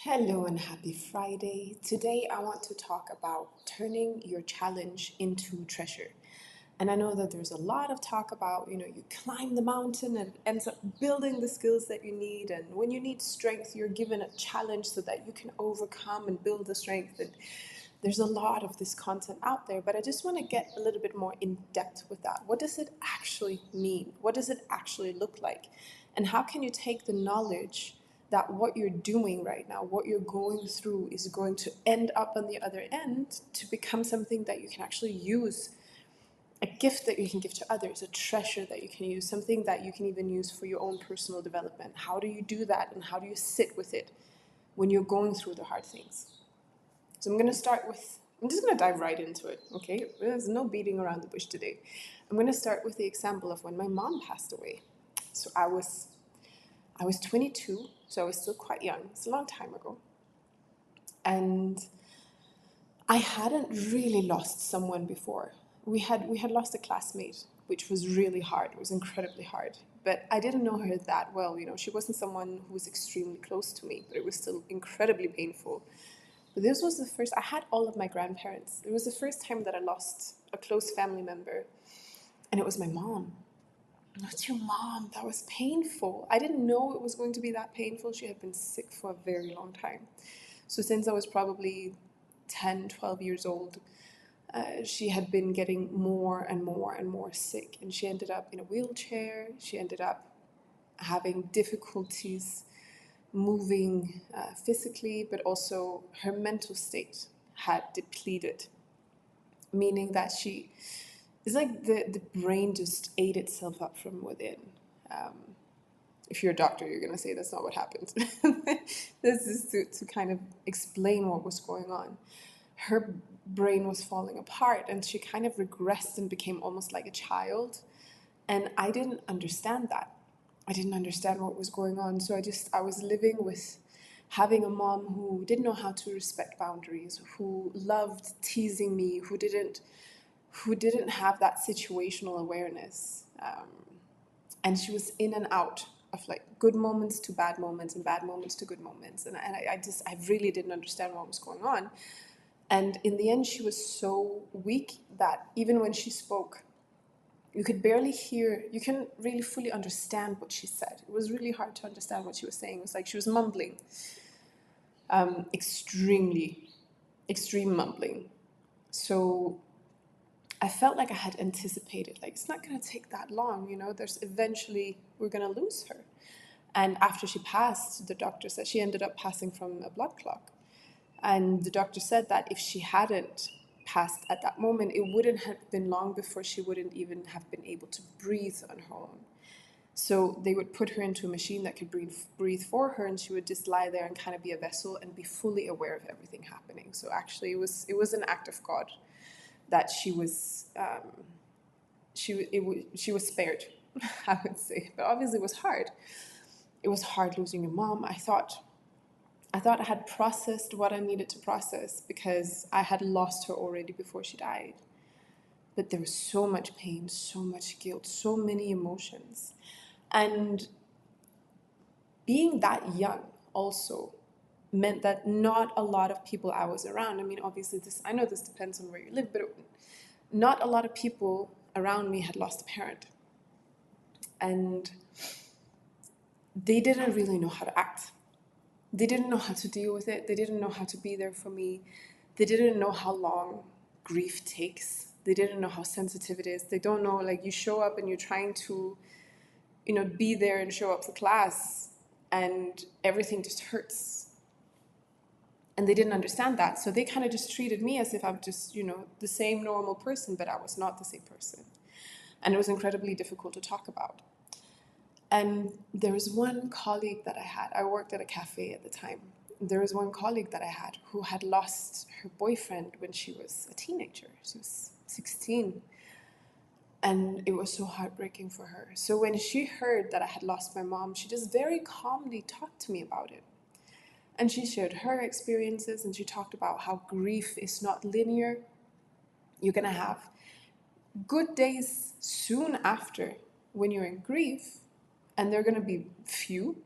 Hello and happy Friday. Today I want to talk about turning your challenge into treasure. And I know that there's a lot of talk about, you climb the mountain and it ends up building the skills that you need. And when you need strength, you're given a challenge so that you can overcome and build the strength. And there's a lot of this content out there, but I just want to get a little bit more in depth with that. What does it actually mean? What does it actually look like? And how can you take the knowledge that what you're doing right now, what you're going through, is going to end up on the other end to become something that you can actually use, a gift that you can give to others, a treasure that you can use, something that you can even use for your own personal development? How do you do that, and how do you sit with it when you're going through the hard things? So I'm just going to dive right into it, okay? There's no beating around the bush today. I'm going to start with the example of when my mom passed away. So I was 22, so I was still quite young. It's a long time ago. And I hadn't really lost someone before. We had lost a classmate, which was really hard. It was incredibly hard. But I didn't know her that well. She wasn't someone who was extremely close to me, but it was still incredibly painful. But this was the first, I had all of my grandparents. It was the first time that I lost a close family member. And it was my mom. Not your mom. That was painful. I didn't know it was going to be that painful. She had been sick for a very long time. So since I was probably 10, 12 years old, she had been getting more and more and more sick. And she ended up in a wheelchair. She ended up having difficulties moving physically, but also her mental state had depleted, meaning that it's like the brain just ate itself up from within. Um, if you're a doctor, you're going to say that's not what happened. This is to kind of explain what was going on. Her brain was falling apart and she kind of regressed and became almost like a child. And I didn't understand that. I didn't understand what was going on. So I was living with having a mom who didn't know how to respect boundaries, who loved teasing me, who didn't have that situational awareness. And she was in and out of like good moments to bad moments and bad moments to good moments. And I really didn't understand what was going on. And in the end, she was so weak that even when she spoke, you could barely hear, you couldn't really fully understand what she said. It was really hard to understand what she was saying. It was like she was mumbling, extreme mumbling. So I felt like I had anticipated, like, it's not going to take that long, we're going to lose her. And after she passed, the doctor said she ended up passing from a blood clot. And the doctor said that if she hadn't passed at that moment, it wouldn't have been long before she wouldn't even have been able to breathe on her own. So they would put her into a machine that could breathe for her, and she would just lie there and kind of be a vessel and be fully aware of everything happening. So actually, it was an act of God that she was spared, I would say. But obviously, it was hard. It was hard losing your mom. I thought I had processed what I needed to process because I had lost her already before she died. But there was so much pain, so much guilt, so many emotions. And being that young also meant that not a lot of people I was around, I mean, obviously, I know this depends on where you live, but not a lot of people around me had lost a parent. And they didn't really know how to act. They didn't know how to deal with it. They didn't know how to be there for me. They didn't know how long grief takes. They didn't know how sensitive it is. They don't know, like, you show up and you're trying to, be there and show up for class, and everything just hurts. And they didn't understand that. So they kind of just treated me as if I'm just, the same normal person, but I was not the same person. And it was incredibly difficult to talk about. And there was one colleague that I had. I worked at a cafe at the time. There was one colleague that I had who had lost her boyfriend when she was a teenager. She was 16. And it was so heartbreaking for her. So when she heard that I had lost my mom, she just very calmly talked to me about it. And she shared her experiences, and she talked about how grief is not linear. You're going to have good days soon after when you're in grief, and they're going to be few.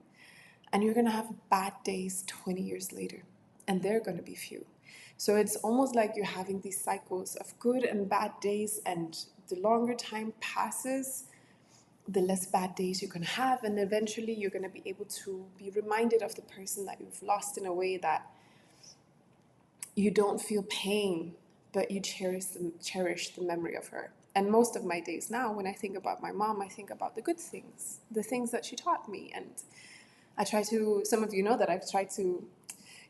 And you're going to have bad days 20 years later, and they're going to be few. So it's almost like you're having these cycles of good and bad days, and the longer time passes, the less bad days you're going to have, and eventually you're going to be able to be reminded of the person that you've lost in a way that you don't feel pain, but you cherish the memory of her. And most of my days now, when I think about my mom, I think about the good things, the things that she taught me. And I try to, some of you know that I've tried to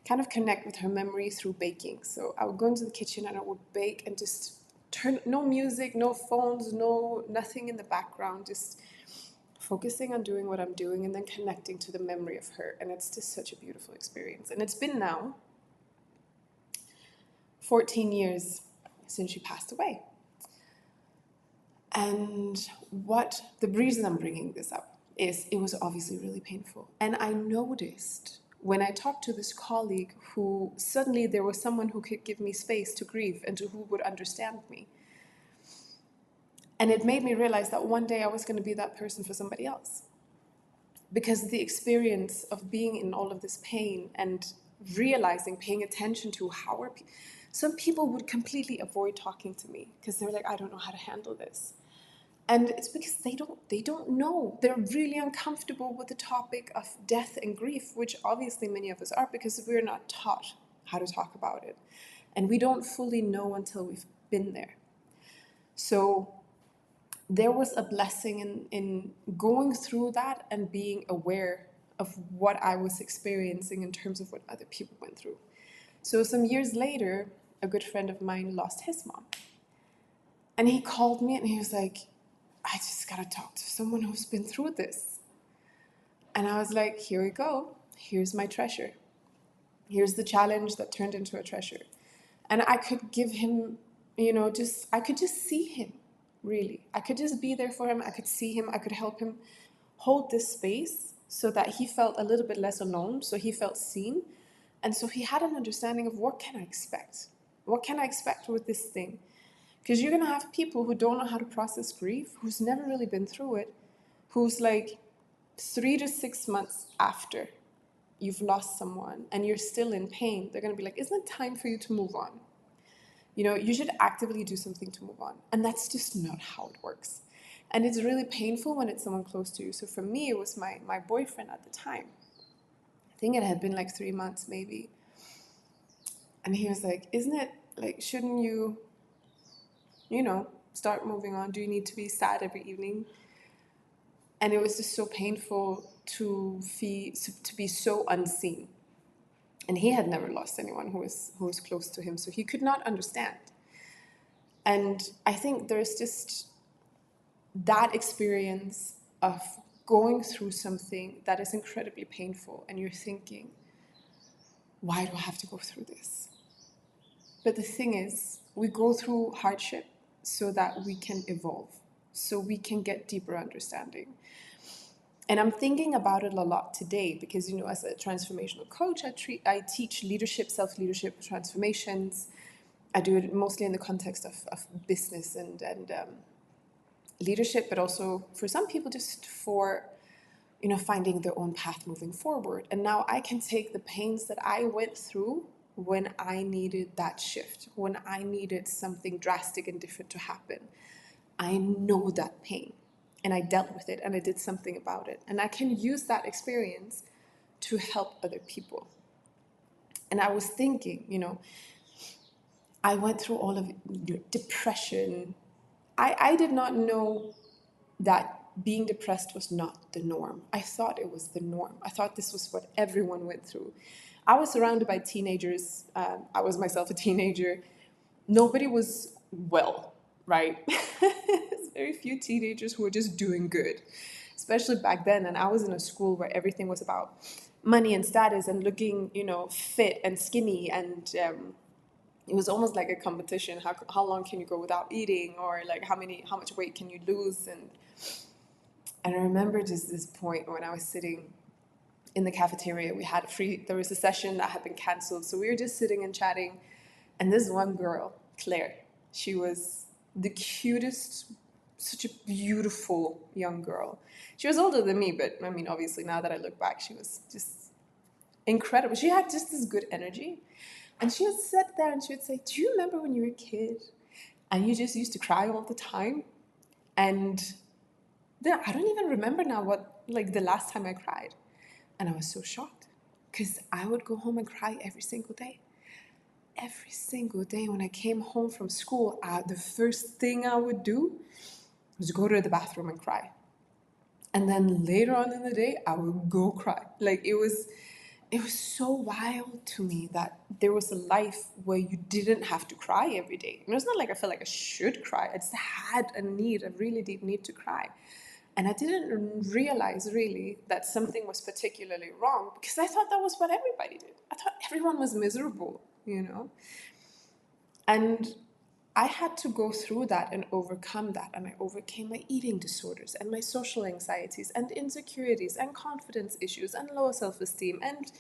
kind of connect with her memory through baking. So I would go into the kitchen and I would bake and just turn, no music, no phones, nothing in the background, just focusing on doing what I'm doing and then connecting to the memory of her. And it's just such a beautiful experience. And it's been now 14 years since she passed away. And what the reason I'm bringing this up is it was obviously really painful. And I noticed when I talked to this colleague who suddenly there was someone who could give me space to grieve and who would understand me. And it made me realize that one day I was going to be that person for somebody else. Because the experience of being in all of this pain and realizing, paying attention to how are people, some people would completely avoid talking to me because they're like, I don't know how to handle this. And it's because they don't know. They're really uncomfortable with the topic of death and grief, which obviously many of us are because we're not taught how to talk about it. And we don't fully know until we've been there. So there was a blessing in going through that and being aware of what I was experiencing in terms of what other people went through. So some years later, a good friend of mine lost his mom. And he called me and he was like, I just gotta talk to someone who's been through this. And I was like, here we go. Here's my treasure. Here's the challenge that turned into a treasure. And I could give him, I could just see him, really. I could just be there for him. I could see him. I could help him hold this space so that he felt a little bit less alone, so he felt seen. And so he had an understanding of what can I expect? What can I expect with this thing? Because you're going to have people who don't know how to process grief, who's never really been through it, who's like 3 to 6 months after you've lost someone and you're still in pain, they're going to be like, isn't it time for you to move on? You should actively do something to move on. And that's just not how it works. And it's really painful when it's someone close to you. So for me, it was my boyfriend at the time. I think it had been like 3 months maybe. And he was like, isn't it, like, shouldn't you, start moving on? Do you need to be sad every evening? And it was just so painful to be so unseen. And he had never lost anyone who was close to him, so he could not understand. And I think there's just that experience of going through something that is incredibly painful, and you're thinking, why do I have to go through this? But the thing is, we go through hardship so that we can evolve, so we can get deeper understanding. And I'm thinking about it a lot today because, as a transformational coach, I teach leadership, self-leadership transformations. I do it mostly in the context of business and leadership, but also for some people just for, finding their own path moving forward. And now I can take the pains that I went through when I needed that shift, when I needed something drastic and different to happen. I know that pain. And I dealt with it and I did something about it. And I can use that experience to help other people. And I was thinking, I went through all of depression. I did not know that being depressed was not the norm. I thought it was the norm. I thought this was what everyone went through. I was surrounded by teenagers. I was myself a teenager. Nobody was well, right? There's very few teenagers who are just doing good, especially back then. And I was in a school where everything was about money and status and looking, fit and skinny. And it was almost like a competition. How long can you go without eating, or like how much weight can you lose? And I remember just this point when I was sitting in the cafeteria. There was a session that had been canceled, so we were just sitting and chatting. And this one girl, Claire, she was the cutest, such a beautiful young girl. She was older than me, but I mean, obviously, now that I look back, she was just incredible. She had just this good energy. And she would sit there and she would say, "Do you remember when you were a kid and you just used to cry all the time?" And then I don't even remember now what, like, the last time I cried. And I was so shocked because I would go home and cry every single day. Every single day when I came home from school, the first thing I would do was go to the bathroom and cry. And then later on in the day, I would go cry. Like, it was so wild to me that there was a life where you didn't have to cry every day. And it's not like I felt like I should cry. I just had a need, a really deep need to cry. And I didn't realize really that something was particularly wrong because I thought that was what everybody did. I thought everyone was miserable, you know? And I had to go through that and overcome that. And I overcame my eating disorders and my social anxieties and insecurities and confidence issues and low self esteem and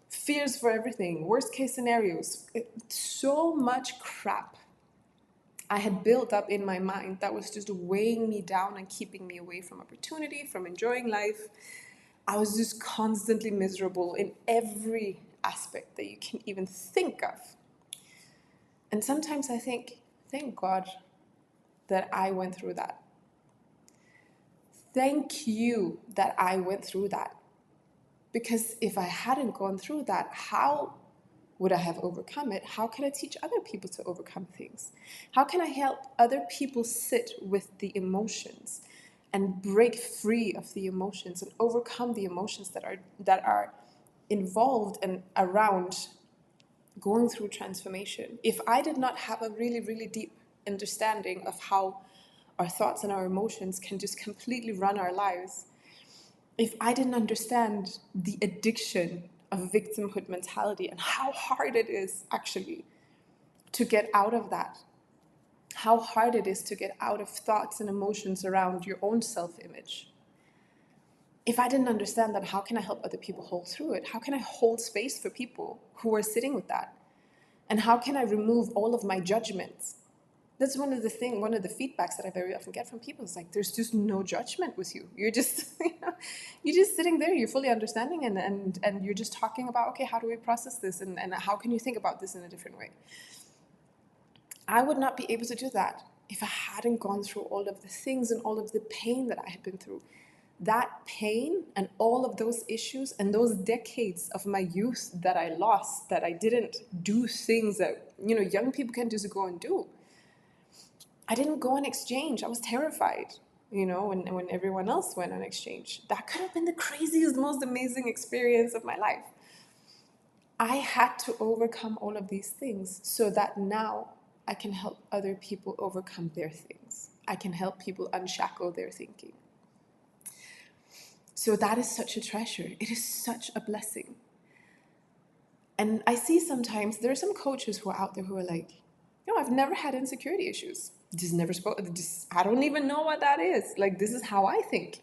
fears for everything, worst case scenarios. So much crap I had built up in my mind that was just weighing me down and keeping me away from opportunity, from enjoying life. I was just constantly miserable in every aspect that you can even think of. And sometimes I think, thank God that I went through that. Thank you that I went through that. Because if I hadn't gone through that, how would I have overcome it? How can I teach other people to overcome things? How can I help other people sit with the emotions and break free of the emotions and overcome the emotions that are involved and around going through transformation? If I did not have a really, really deep understanding of how our thoughts and our emotions can just completely run our lives, if I didn't understand the addiction of victimhood mentality and how hard it is actually to get out of that, how hard it is to get out of thoughts and emotions around your own self-image. If I didn't understand that, how can I help other people hold through it? How can I hold space for people who are sitting with that? And how can I remove all of my judgments? That's one of the feedbacks that I very often get from people. Is like, there's just no judgment with you. You're just, you're just sitting there. You're fully understanding, and you're just talking about, okay, how do we process this, and how can you think about this in a different way? I would not be able to do that if I hadn't gone through all of the things and all of the pain that I had been through. That pain and all of those issues and those decades of my youth that I lost, that I didn't do things that young people can just go and do. I didn't go on exchange. I was terrified, when everyone else went on exchange. That could have been the craziest, most amazing experience of my life. I had to overcome all of these things so that now I can help other people overcome their things. I can help people unshackle their thinking. So that is such a treasure. It is such a blessing. And I see sometimes there are some coaches who are out there who are like, I've never had insecurity issues. Just never spoke. I don't even know what that is. Like, this is how I think.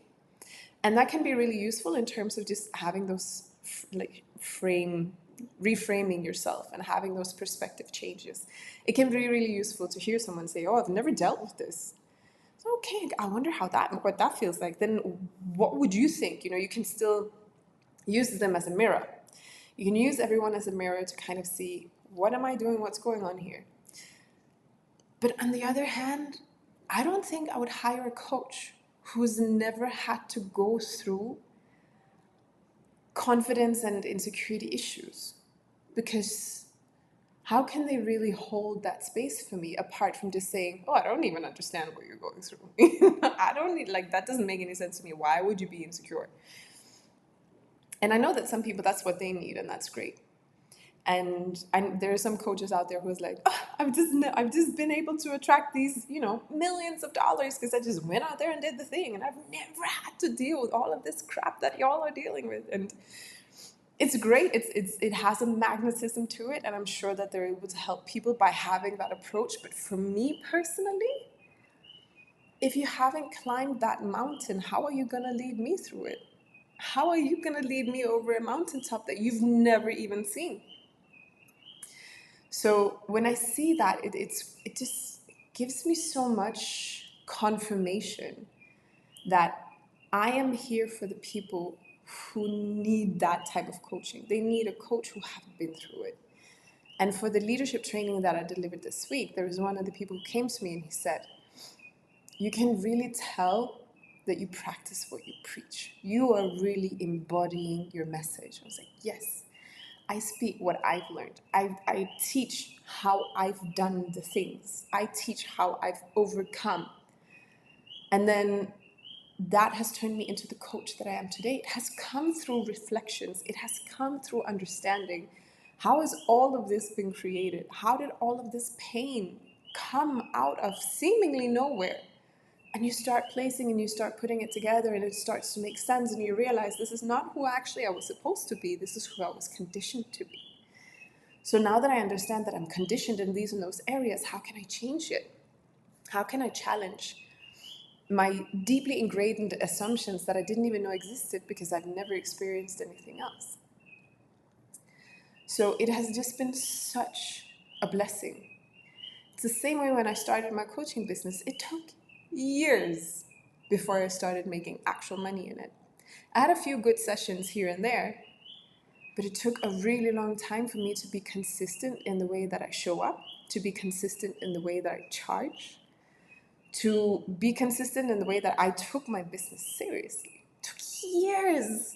And that can be really useful in terms of just having those, reframing yourself and having those perspective changes. It can be really useful to hear someone say, I've never dealt with this. So, okay, I wonder what that feels like. Then what would you think? You can still use them as a mirror. You can use everyone as a mirror to kind of see, what am I doing? What's going on here? But on the other hand, I don't think I would hire a coach who's never had to go through confidence and insecurity issues. Because how can they really hold that space for me apart from just saying, I don't even understand what you're going through. I don't need, that doesn't make any sense to me. Why would you be insecure? And I know that some people, that's what they need, and that's great. And there are some coaches out there who's like, I've just been able to attract these, millions of dollars because I just went out there and did the thing, and I've never had to deal with all of this crap that y'all are dealing with. And it's great. It has a magnetism to it, and I'm sure that they're able to help people by having that approach. But for me personally, if you haven't climbed that mountain, how are you gonna lead me through it? How are you gonna lead me over a mountaintop that you've never even seen? So when I see that, it just gives me so much confirmation that I am here for the people who need that type of coaching. They need a coach who have been through it. And for the leadership training that I delivered this week, there was one of the people who came to me and he said, you can really tell that you practice what you preach. You are really embodying your message. I was like, yes, I speak what I've learned. I teach how I've done the things. I teach how I've overcome. And then that has turned me into the coach that I am today. It has come through reflections. It has come through understanding. How has all of this been created? How did all of this pain come out of seemingly nowhere? And you start placing and you start putting it together and it starts to make sense and you realize this is not who actually I was supposed to be. This is who I was conditioned to be. So now that I understand that I'm conditioned in these and those areas, how can I change it? How can I challenge my deeply ingrained assumptions that I didn't even know existed because I've never experienced anything else? So it has just been such a blessing. It's the same way when I started my coaching business. It took years before I started making actual money in it. I had a few good sessions here and there, but it took a really long time for me to be consistent in the way that I show up, to be consistent in the way that I charge, to be consistent in the way that I took my business seriously. It took years.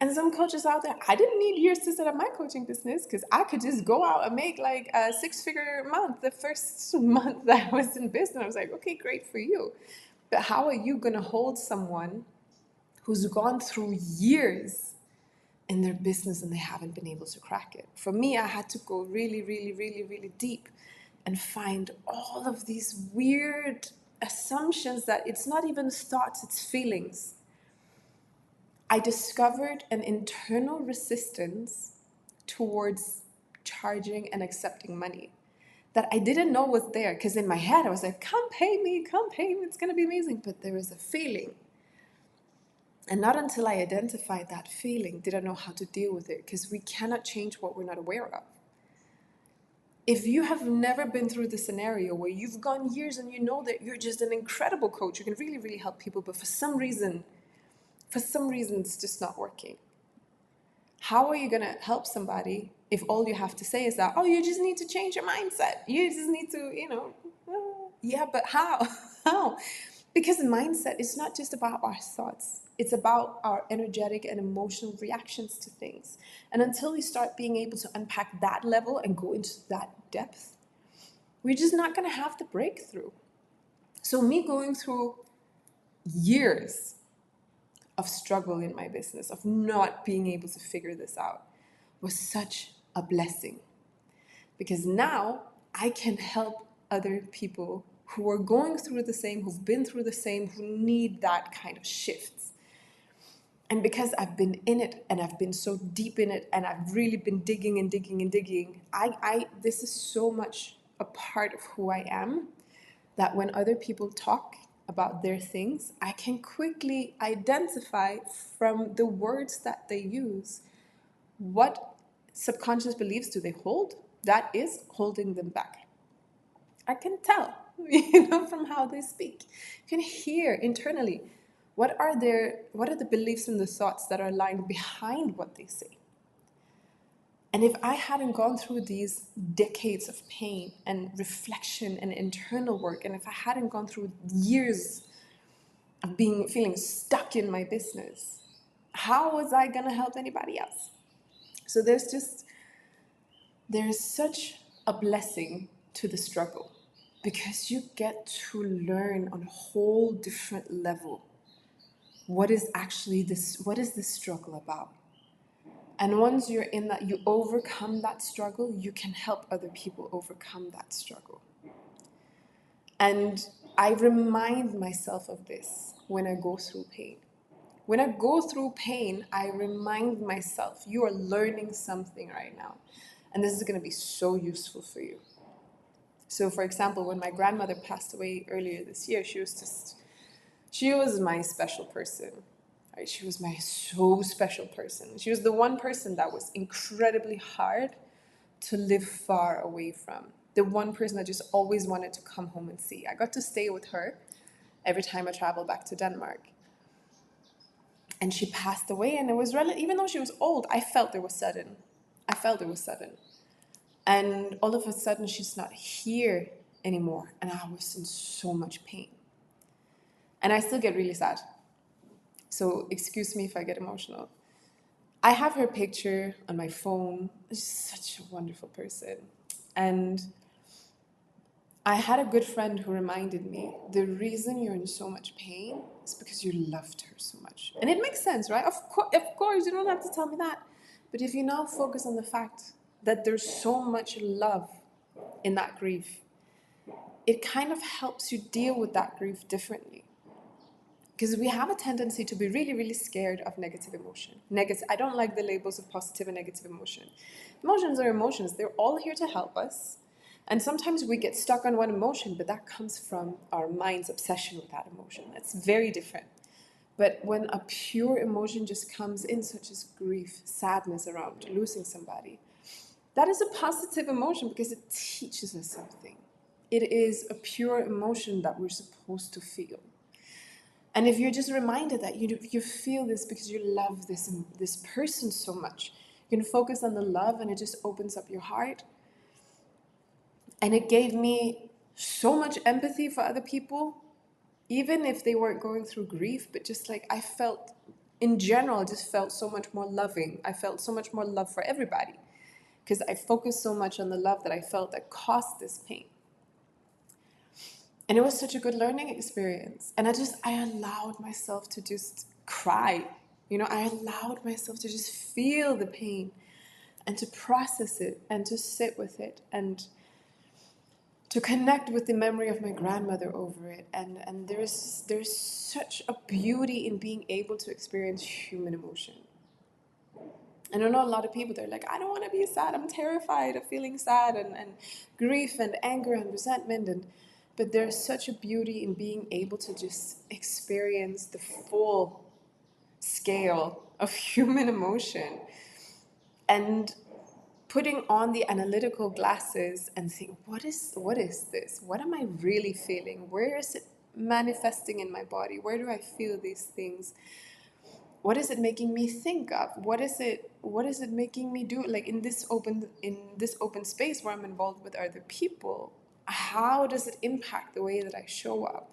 And some coaches out there, I didn't need years to set up my coaching business because I could just go out and make like a 6-figure month the first month that I was in business. I was like, okay, great for you. But how are you going to hold someone who's gone through years in their business and they haven't been able to crack it? For me, I had to go really, really, really, really deep and find all of these weird assumptions that it's not even thoughts, it's feelings. I discovered an internal resistance towards charging and accepting money that I didn't know was there, because in my head I was like, come pay me, it's going to be amazing. But there was a feeling. And not until I identified that feeling did I know how to deal with it, because we cannot change what we're not aware of. If you have never been through the scenario where you've gone years and you know that you're just an incredible coach, you can really, really help people, but for some reason it's just not working. How are you going to help somebody if all you have to say is that, oh, you just need to change your mindset. You just need to, yeah, but how? How? Because mindset is not just about our thoughts. It's about our energetic and emotional reactions to things. And until we start being able to unpack that level and go into that depth, we're just not going to have the breakthrough. So me going through years of struggle in my business, of not being able to figure this out, was such a blessing. Because now I can help other people who are going through the same, who've been through the same, who need that kind of shift. And because I've been in it and I've been so deep in it and I've really been digging and digging and digging, this is so much a part of who I am that when other people talk about their things, I can quickly identify from the words that they use what subconscious beliefs do they hold that is holding them back. I can tell, from how they speak. You can hear internally what are the beliefs and the thoughts that are lying behind what they say. And if I hadn't gone through these decades of pain and reflection and internal work, and if I hadn't gone through years of feeling stuck in my business, how was I going to help anybody else? So there's such a blessing to the struggle, because you get to learn on a whole different level what is this struggle about. And once you're in that, you overcome that struggle, you can help other people overcome that struggle. And I remind myself of this when I go through pain. When I go through pain, I remind myself, you are learning something right now. And this is going to be so useful for you. So, for example, when my grandmother passed away earlier this year, she was my special person. Right? She was my so special person. She was the one person that was incredibly hard to live far away from. The one person I just always wanted to come home and see. I got to stay with her every time I traveled back to Denmark. And she passed away, and it was even though she was old, I felt it was sudden. I felt it was sudden. And all of a sudden, she's not here anymore. And I was in so much pain. And I still get really sad. So excuse me if I get emotional. I have her picture on my phone. She's such a wonderful person. And I had a good friend who reminded me, the reason you're in so much pain is because you loved her so much. And it makes sense, right? Of course, you don't have to tell me that. But if you now focus on the fact that there's so much love in that grief, it kind of helps you deal with that grief differently. Because we have a tendency to be really, really scared of negative emotion. I don't like the labels of positive and negative emotion. Emotions are emotions. They're all here to help us. And sometimes we get stuck on one emotion, but that comes from our mind's obsession with that emotion. That's very different. But when a pure emotion just comes in, such as grief, sadness around losing somebody, that is a positive emotion because it teaches us something. It is a pure emotion that we're supposed to feel. And if you're just reminded that you feel this because you love this person so much, you can focus on the love, and it just opens up your heart. And it gave me so much empathy for other people, even if they weren't going through grief, but just like I felt, in general, I just felt so much more loving. I felt so much more love for everybody because I focused so much on the love that I felt that caused this pain. And it was such a good learning experience. And I allowed myself to just cry. I allowed myself to just feel the pain and to process it and to sit with it and to connect with the memory of my grandmother over it. And there's such a beauty in being able to experience human emotion. And I know a lot of people, they're like, I don't want to be sad. I'm terrified of feeling sad and grief and anger and resentment. But there's such a beauty in being able to just experience the full scale of human emotion and putting on the analytical glasses and think, what is this? What am I really feeling? Where is it manifesting in my body? Where do I feel these things? What is it making me think of? What is it making me do? Like in this open space where I'm involved with other people, how does it impact the way that I show up?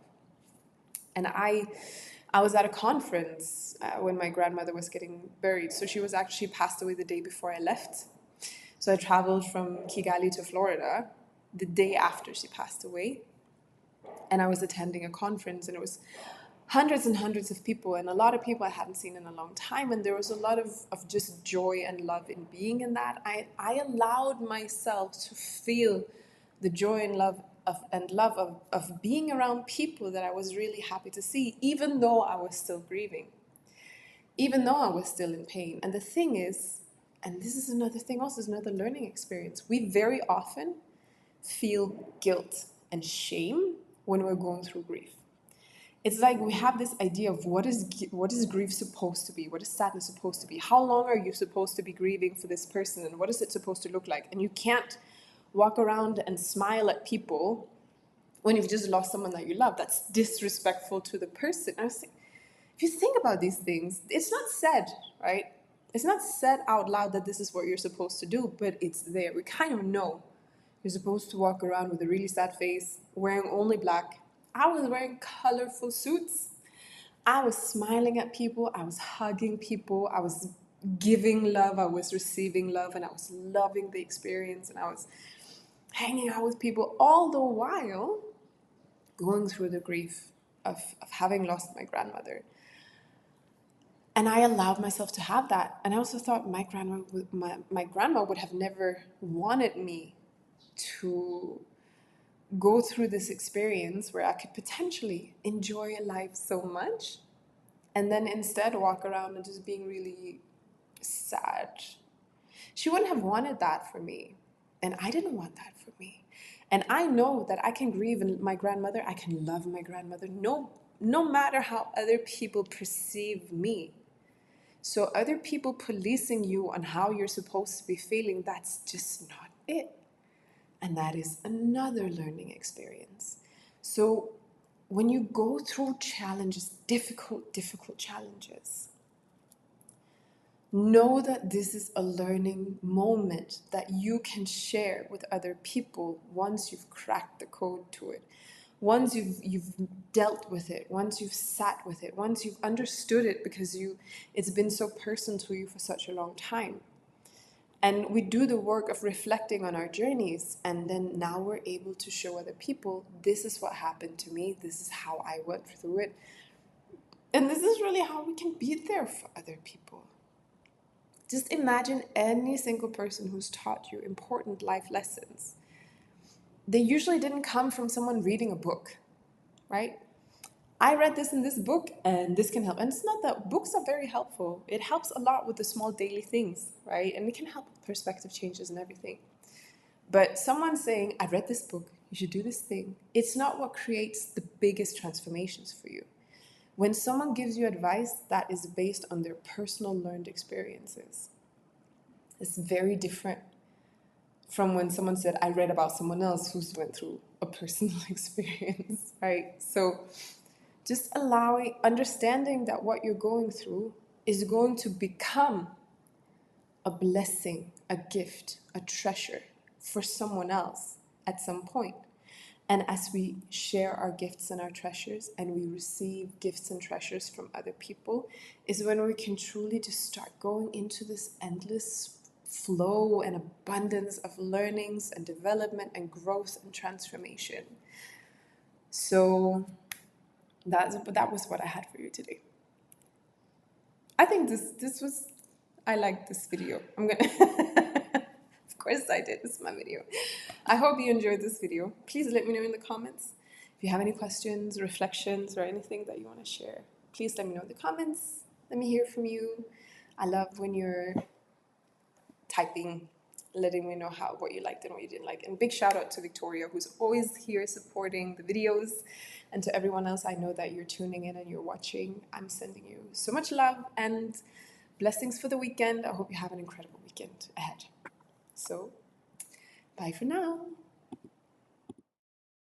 And I was at a conference when my grandmother was getting buried. So she passed away the day before I left. So I traveled from Kigali to Florida the day after she passed away. And I was attending a conference, and it was hundreds and hundreds of people, and a lot of people I hadn't seen in a long time. And there was a lot of just joy and love in being in that. I allowed myself to feel the joy and love of being around people that I was really happy to see, even though I was still grieving, even though I was still in pain. And the thing is, and this is another thing also, is another learning experience, we very often feel guilt and shame when we're going through grief. It's like we have this idea of what is grief supposed to be? What is sadness supposed to be? How long are you supposed to be grieving for this person? And what is it supposed to look like? And you can't walk around and smile at people when you've just lost someone that you love. That's disrespectful to the person. I was thinking, if you think about these things, it's not said, right? It's not said out loud that this is what you're supposed to do, but it's there. We kind of know. You're supposed to walk around with a really sad face, wearing only black. I was wearing colorful suits. I was smiling at people. I was hugging people. I was giving love. I was receiving love. And I was loving the experience. And I was hanging out with people all the while going through the grief of having lost my grandmother. And I allowed myself to have that. And I also thought my grandma would have never wanted me to go through this experience where I could potentially enjoy life so much and then instead walk around and just being really sad. She wouldn't have wanted that for me. And I didn't want that for me. And I know that I can grieve my grandmother. I can love my grandmother no matter how other people perceive me. So other people policing you on how you're supposed to be feeling, that's just not it. and that is another learning experience. So when you go through challenges, difficult challenges, know that this is a learning moment that you can share with other people once you've cracked the code to it. Once you've dealt with it, once you've sat with it, once you've understood it because it's been so personal to you for such a long time. And we do the work of reflecting on our journeys, and then now we're able to show other people, this is what happened to me, this is how I went through it. And this is really how we can be there for other people. Just imagine any single person who's taught you important life lessons. They usually didn't come from someone reading a book, right? I read this in this book and this can help. And it's not that books are very helpful. It helps a lot with the small daily things, right? And it can help with perspective changes and everything. But someone saying, I read this book, you should do this thing, it's not what creates the biggest transformations for you. When someone gives you advice that is based on their personal learned experiences, it's very different from when someone said, I read about someone else who's went through a personal experience, right? So just understanding that what you're going through is going to become a blessing, a gift, a treasure for someone else at some point. And as we share our gifts and our treasures and we receive gifts and treasures from other people, is when we can truly just start going into this endless flow and abundance of learnings and development and growth and transformation. So that was what I had for you today. I think I liked this video. I'm gonna of course I did. This is my video. I hope you enjoyed this video. Please let me know in the comments. If you have any questions, reflections, or anything that you want to share, please let me know in the comments. Let me hear from you. I love when you're typing, letting me know what you liked and what you didn't like. And big shout out to Victoria, who's always here supporting the videos. And to everyone else, I know that you're tuning in and you're watching. I'm sending you so much love and blessings for the weekend. I hope you have an incredible weekend ahead. So, bye for now.